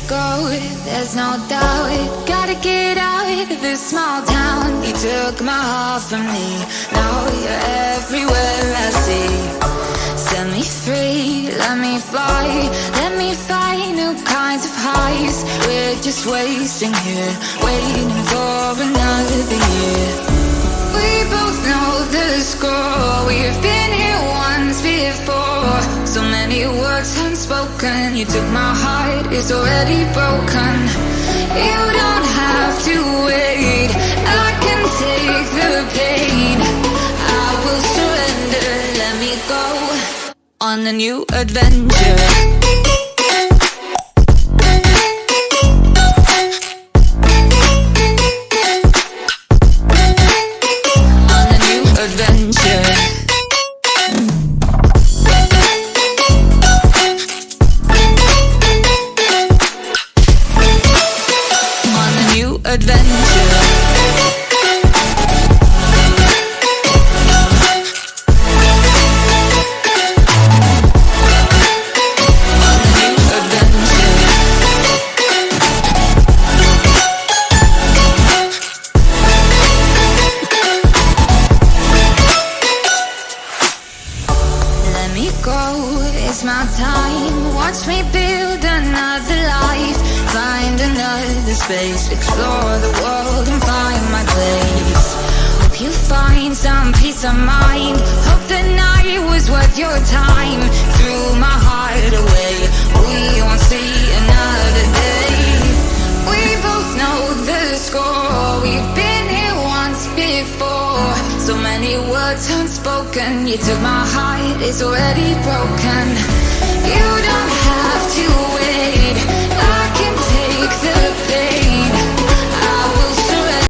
go, there's no doubt. Gotta get out of this small town. You took my heart from me, now you're everywhere I see. Set me free, let me fly, let me find new kinds of highs. We're just wasting here, waiting for another year. We both know the score, we've been here once before. So many words unspoken, you took my heart, it's already broken. You don't have to wait, I can take the pain. I will surrender, let me go on a new adventure. It's my time, watch me build another life. Find another space, explore the world and find my place. Hope you find some peace of mind, hope the night was worth your time. Threw my heart away, we won't see another day. We both know the score, we've been here once before. So many words unspoken, you took my heart, it's already broken. You don't